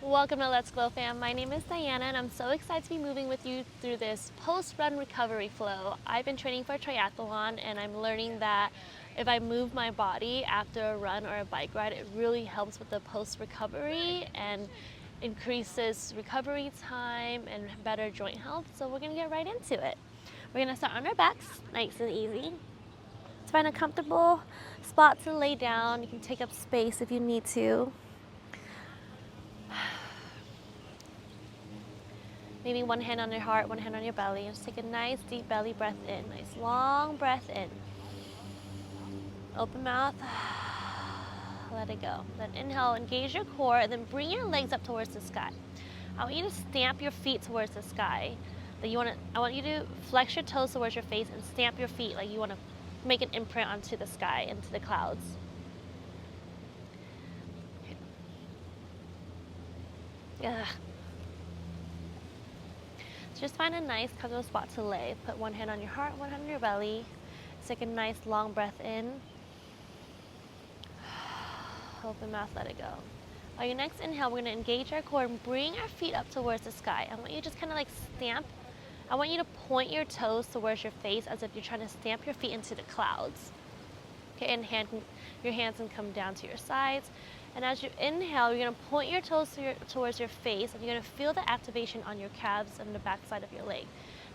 Welcome to Let's Glow fam. My name is Diana and I'm so excited to be moving with you through this post-run recovery flow. I've been training for a triathlon and I'm learning that if I move my body after a run or a bike ride, it really helps with the post-recovery and increases recovery time and better joint health. So we're gonna get right into it. We're gonna start on our backs, nice and easy. To find a comfortable spot to lay down. You can take up space if you need to. Maybe one hand on your heart, one hand on your belly. And just take a nice deep belly breath in. Nice long breath in. Open mouth. Let it go. Then inhale, engage your core, and then bring your legs up towards the sky. I want you to stamp your feet towards the sky. I want you to flex your toes towards your face and stamp your feet like you want to make an imprint onto the sky, into the clouds. Yeah. So just find a nice comfortable spot to lay. Put one hand on your heart, one hand on your belly. Take a nice long breath in. Open mouth, let it go. On your next inhale, we're gonna engage our core and bring our feet up towards the sky. I want you to just kind of like stamp. I want you to point your toes towards your face as if you're trying to stamp your feet into the clouds. Okay, and your hands can come down to your sides. And as you inhale, you're gonna point your toes towards your face and you're gonna feel the activation on your calves and the back side of your leg.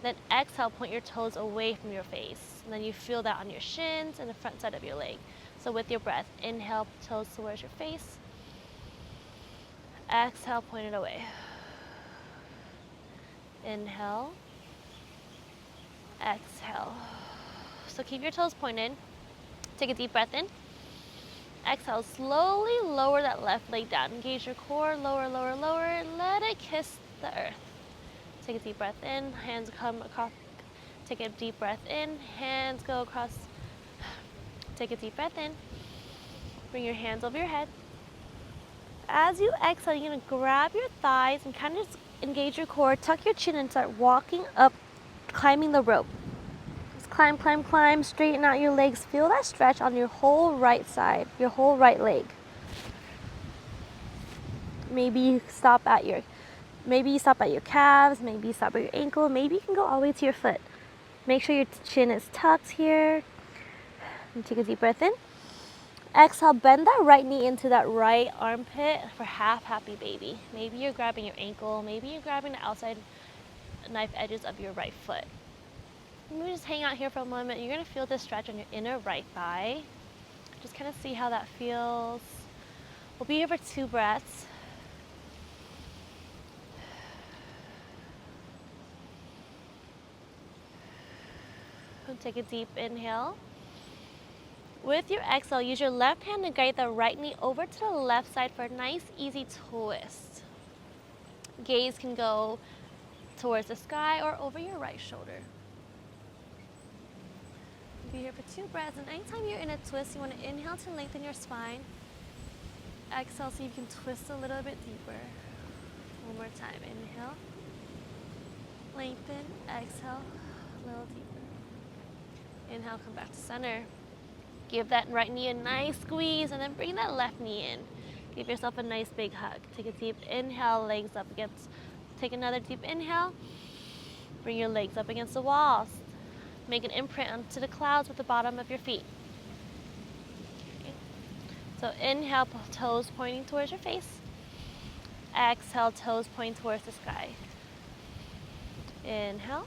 Then exhale, point your toes away from your face. And then you feel that on your shins and the front side of your leg. So with your breath, inhale, toes towards your face. Exhale, point it away. Inhale. Exhale. So keep your toes pointed. Take a deep breath in. Exhale, slowly lower that left leg down. Engage your core, lower, lower, lower. Let it kiss the earth. Take a deep breath in, hands come across. Take a deep breath in, hands go across. Take a deep breath in. Bring your hands over your head. As you exhale, you're gonna grab your thighs and kind of just engage your core, tuck your chin and start walking up, climbing the rope. Just climb, climb, climb, straighten out your legs. Feel that stretch on your whole right side, your whole right leg. Maybe you stop at your calves, maybe you stop at your ankle, maybe you can go all the way to your foot. Make sure your chin is tucked here. And take a deep breath in. Exhale, bend that right knee into that right armpit for half happy baby. Maybe you're grabbing your ankle, maybe you're grabbing the outside knife edges of your right foot. Maybe just hang out here for a moment. You're gonna feel this stretch on your inner right thigh. Just kind of see how that feels. We'll be here for 2 breaths. Take a deep inhale. With your exhale, use your left hand to guide the right knee over to the left side for a nice, easy twist. Gaze can go towards the sky or over your right shoulder. Be here for 2 breaths, and anytime you're in a twist, you want to inhale to lengthen your spine. Exhale so you can twist a little bit deeper. One more time. Inhale. Lengthen. Exhale. A little deeper. Inhale, come back to center. Give that right knee a nice squeeze and then bring that left knee in. Give yourself a nice big hug. Take a deep inhale, legs up against. Take another deep inhale. Bring your legs up against the walls. Make an imprint onto the clouds with the bottom of your feet. Okay. So inhale, toes pointing towards your face. Exhale, toes pointing towards the sky. Inhale.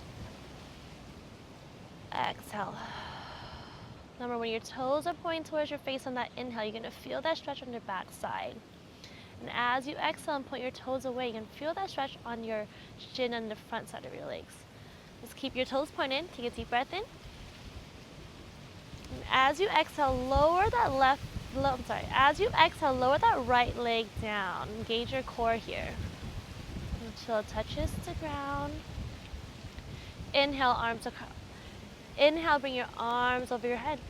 Exhale. Remember, when your toes are pointing towards your face on that inhale, you're going to feel that stretch on your back side. And as you exhale and point your toes away, you can feel that stretch on your shin and the front side of your legs. Just keep your toes pointed. Take a deep breath in. And as you exhale, lower that right leg down. Engage your core here until it touches the ground. Inhale, arms across. Inhale, bring your arms over your head.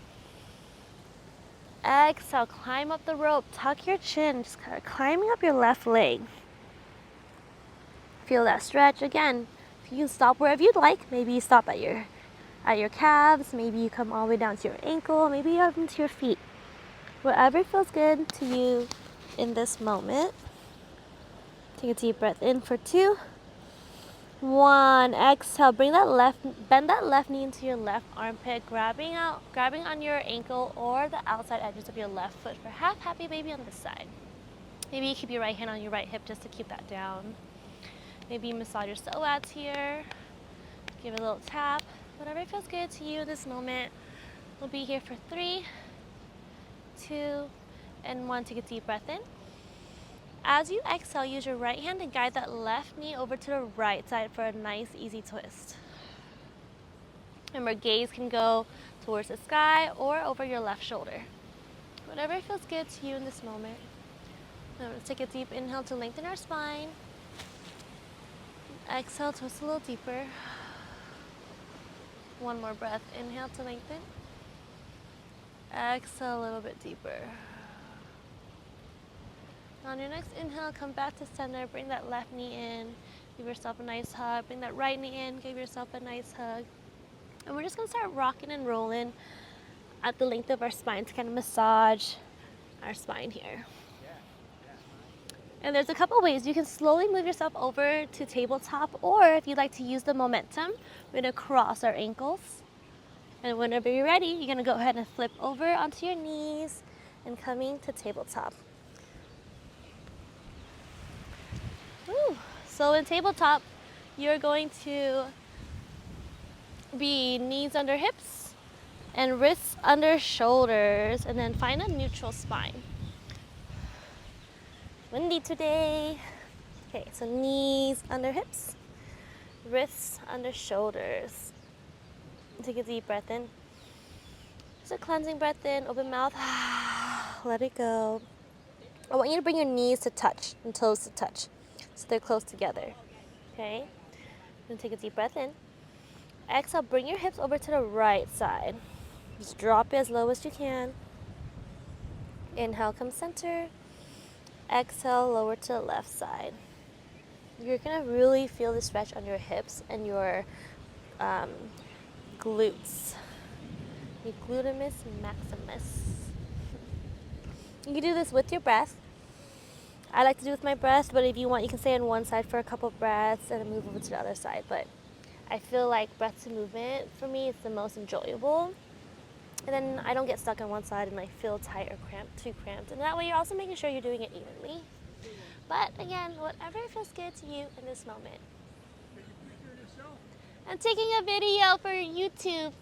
Exhale, climb up the rope. Tuck your chin, just kind of climbing up your left leg. Feel that stretch again. You can stop wherever you'd like. Maybe you stop at your calves. Maybe you come all the way down to your ankle. Maybe up into your feet. Whatever feels good to you in this moment. Take a deep breath in for 2. 1, exhale, bend that left knee into your left armpit, grabbing on your ankle or the outside edges of your left foot for half happy baby on this side. Maybe you keep your right hand on your right hip just to keep that down. Maybe you massage your psoas here, give it a little tap, whatever feels good to you in this moment. We'll be here for 3, 2, and 1. Take a deep breath in. As you exhale, use your right hand to guide that left knee over to the right side for a nice, easy twist. Remember, gaze can go towards the sky or over your left shoulder. Whatever feels good to you in this moment. Now let's take a deep inhale to lengthen our spine. Exhale, twist a little deeper. 1 more breath. Inhale to lengthen. Exhale a little bit deeper. On your next inhale, come back to center, bring that left knee in, give yourself a nice hug, bring that right knee in, give yourself a nice hug. And we're just gonna start rocking and rolling at the length of our spine to kind of massage our spine here. And there's a couple ways. You can slowly move yourself over to tabletop, or if you'd like to use the momentum, we're gonna cross our ankles. And whenever you're ready, you're gonna go ahead and flip over onto your knees and coming to tabletop. Woo. So in tabletop, you're going to be knees under hips and wrists under shoulders, and then find a neutral spine. Windy today. Okay, so knees under hips, wrists under shoulders. Take a deep breath in. Just a cleansing breath in, open mouth, let it go. I want you to bring your knees to touch and toes to touch, so they're close together, okay? Then take a deep breath in. Exhale, bring your hips over to the right side. Just drop it as low as you can. Inhale, come center. Exhale, lower to the left side. You're gonna really feel the stretch on your hips and your glutes. Your glutamus maximus. You can do this with your breath. I like to do it with my breath, but if you want, you can stay on one side for a couple breaths and then move over to the other side. But I feel like breath to movement, for me, is the most enjoyable. And then I don't get stuck on one side and I feel tight or too cramped. And that way you're also making sure you're doing it evenly. But again, whatever feels good to you in this moment. I'm taking a video for YouTube.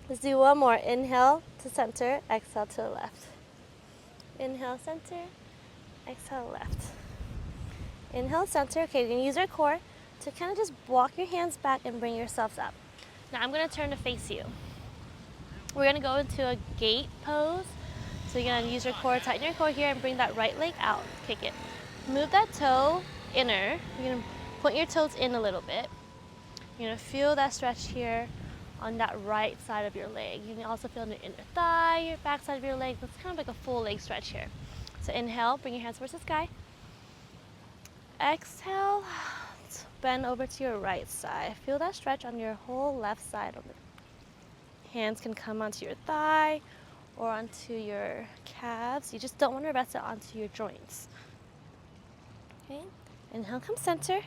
Let's do one more. Inhale to center, exhale to the left. Inhale, center, exhale, left. Inhale, center. Okay, you're gonna use our core to kind of just walk your hands back and bring yourselves up. Now I'm gonna turn to face you. We're gonna go into a gate pose. So you're gonna use your core, tighten your core here and bring that right leg out, kick it. Move that toe inner. You're gonna point your toes in a little bit. You're gonna feel that stretch here on that right side of your leg. You can also feel the inner thigh, your back side of your leg. That's kind of like a full leg stretch here. So inhale, bring your hands towards the sky. Exhale, bend over to your right side. Feel that stretch on your whole left side. Hands can come onto your thigh or onto your calves. You just don't want to rest it onto your joints. Okay, inhale, come center.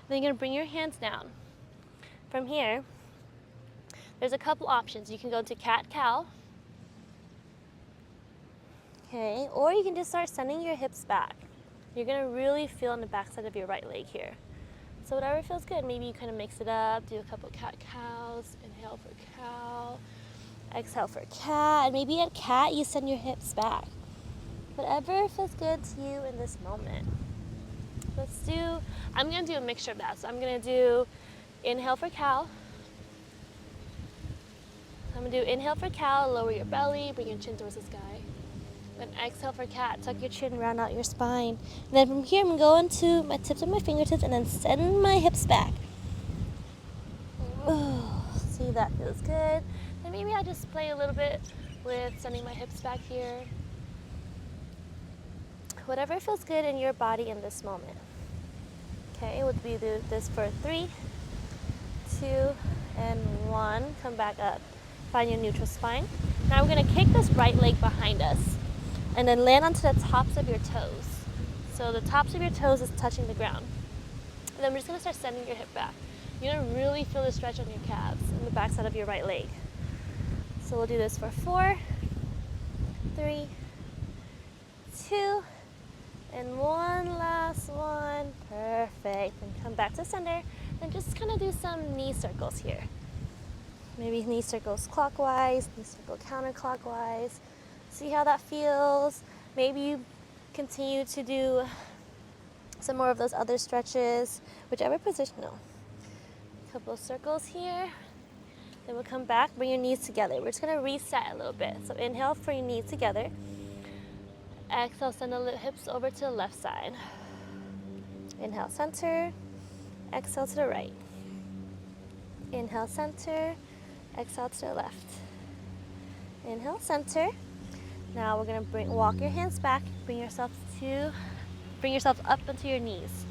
Then you're gonna bring your hands down. From here, there's a couple options. You can go to cat-cow. Okay, or you can just start sending your hips back. You're gonna really feel on the back side of your right leg here. So whatever feels good. Maybe you kind of mix it up, do a couple cat-cows. Inhale for cow, exhale for cat, and maybe at cat you send your hips back. Whatever feels good to you in this moment. I'm gonna do a mixture of that. So I'm gonna do inhale for cow. I'm gonna do inhale for cow, lower your belly, bring your chin towards the sky. Then exhale for cat, tuck your chin, round out your spine. And then from here, I'm going to my tips of my fingertips and then send my hips back. Oh, see, that feels good. And maybe I just play a little bit with sending my hips back here. Whatever feels good in your body in this moment. Okay, we'll do this for 3, 2, and 1. Come back up. Find your neutral spine. Now we're gonna kick this right leg behind us and then land onto the tops of your toes. So the tops of your toes is touching the ground. And then we're just gonna start sending your hip back. You're gonna really feel the stretch on your calves and the backside of your right leg. So we'll do this for 4, 3, 2, and one last one. Perfect. And come back to center and just kind of do some knee circles here. Maybe knee circles clockwise, knee circle counterclockwise. See how that feels. Maybe you continue to do some more of those other stretches, whichever position. No. A couple of circles here. Then we'll come back, bring your knees together. We're just gonna reset a little bit. So inhale for your knees together. Exhale, send the hips over to the left side. Inhale, center. Exhale to the right. Inhale, center. Exhale to the left. Inhale, center. Now we're gonna walk your hands back. Bring yourself up onto your knees.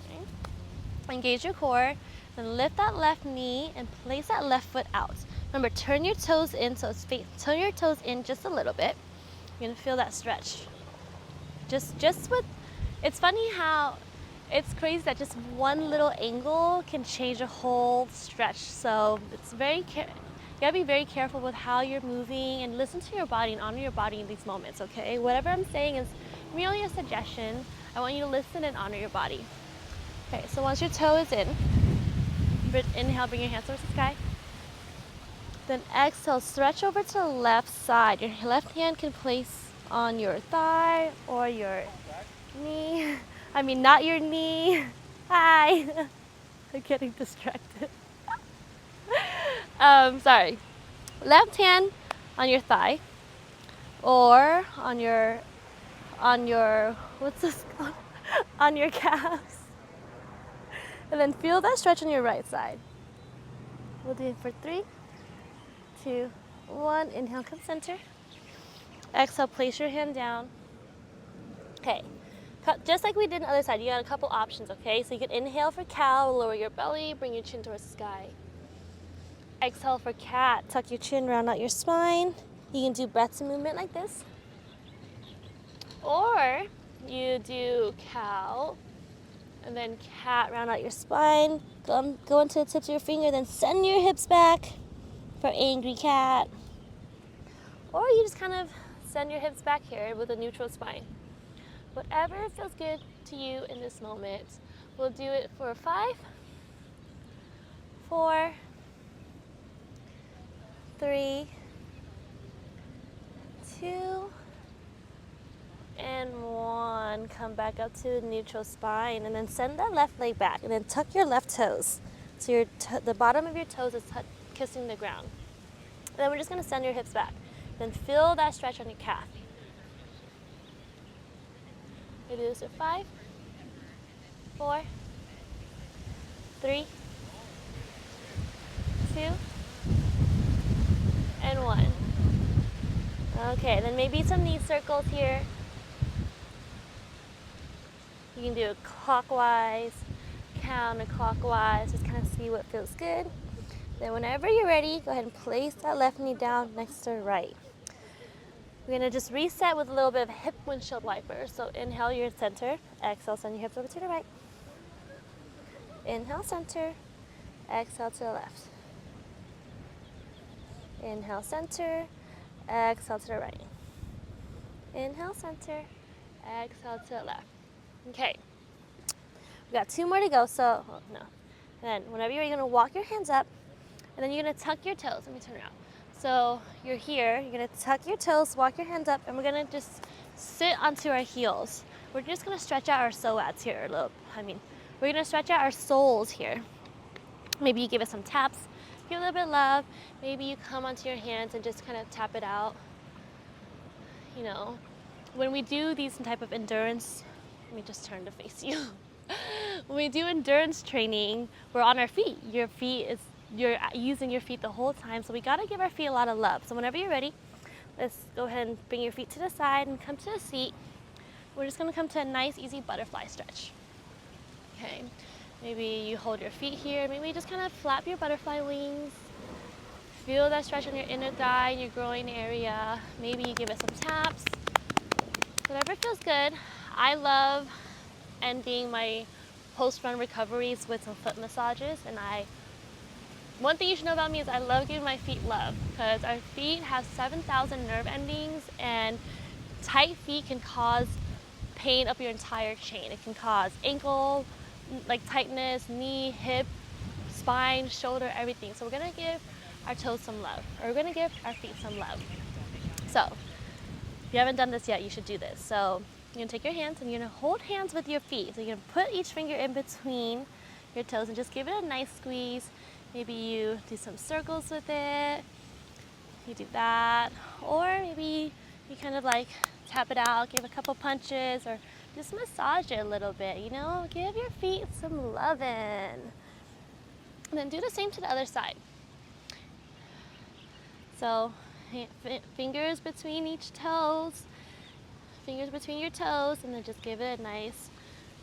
Okay. Engage your core. Then lift that left knee and place that left foot out. Remember, turn your toes in, so turn your toes in just a little bit. You're gonna feel that stretch. It's funny how it's crazy that just one little angle can change a whole stretch. So it's you gotta be very careful with how you're moving and listen to your body and honor your body in these moments, okay? Whatever I'm saying is merely a suggestion. I want you to listen and honor your body. Okay, so once your toe is in, inhale, bring your hands towards the sky. Then exhale, stretch over to the left side. Your left hand can place on your thigh or your knee. I mean, not your knee. Hi. I'm getting distracted. Sorry. Left hand on your thigh or on your what's this called? On your calves. And then feel that stretch on your right side. We'll do it for 3, 2, 1. Inhale, come center. Exhale, place your hand down. Okay. Just like we did on the other side, you got a couple options, okay? So you can inhale for cow, lower your belly, bring your chin towards the sky. Exhale for cat, tuck your chin, round out your spine. You can do breaths and movement like this. Or you do cow, and then cat, round out your spine. Go into the tips of your finger, then send your hips back for angry cat. Or you just kind of send your hips back here with a neutral spine. Whatever feels good to you in this moment. We'll do it for 5, 4, 3, 2, and 1. Come back up to neutral spine and then send that left leg back and then tuck your left toes. So the bottom of your toes is kissing the ground. And then we're just gonna send your hips back. Then feel that stretch on your calf. We do this for 5, 4, 3, 2, and 1. Okay, then maybe some knee circles here. You can do it clockwise, counterclockwise, just kind of see what feels good. Then whenever you're ready, go ahead and place that left knee down next to the right. We're gonna just reset with a little bit of hip windshield wiper. So inhale, your center. Exhale, send your hips over to the right. Inhale, center. Exhale to the left. Inhale, center. Exhale to the right. Inhale, center. Exhale to the left. Okay. We got 2 more to go, so, no. And then whenever you're gonna walk your hands up, and then you're gonna tuck your toes. Let me turn around. So you're here, you're gonna tuck your toes, walk your hands up, and we're gonna just sit onto our heels. We're just gonna stretch out our psoas here a little. We're gonna stretch out our soles here. Maybe you give it some taps, give it a little bit of love. Maybe you come onto your hands and just kind of tap it out. You know, when we do these type of endurance, let me just turn to face you. When we do endurance training, we're on our feet. You're using your feet the whole time, so we gotta give our feet a lot of love. So whenever you're ready, let's go ahead and bring your feet to the side and come to a seat. We're just gonna come to a nice, easy butterfly stretch. Okay, maybe you hold your feet here. Maybe you just kind of flap your butterfly wings. Feel that stretch on your inner thigh and your groin area. Maybe you give it some taps. Whatever feels good. I love ending my post-run recoveries with some foot massages, and one thing you should know about me is I love giving my feet love, because our feet have 7,000 nerve endings, and tight feet can cause pain up your entire chain. It can cause ankle like tightness, knee, hip, spine, shoulder, everything. So we're gonna give our toes some love, or we're gonna give our feet some love. So if you haven't done this yet, you should do this. So you're gonna take your hands and you're gonna hold hands with your feet. So you're gonna put each finger in between your toes and just give it a nice squeeze. Maybe you do some circles with it. You do that. Or maybe you kind of like tap it out, give a couple punches, or just massage it a little bit, you know? Give your feet some lovin'. And then do the same to the other side. So fingers between each toes, fingers between your toes, and then just give it a nice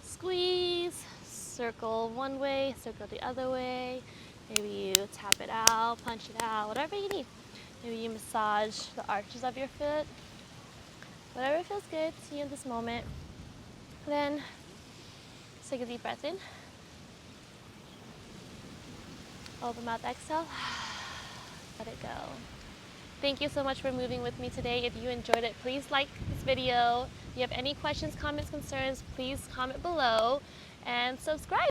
squeeze. Circle one way, circle the other way. Maybe you tap it out, punch it out, whatever you need. Maybe you massage the arches of your foot. Whatever feels good to you in this moment. Then just take a deep breath in. Open mouth, exhale. Let it go. Thank you so much for moving with me today. If you enjoyed it, please like this video. If you have any questions, comments, concerns, please comment below and subscribe.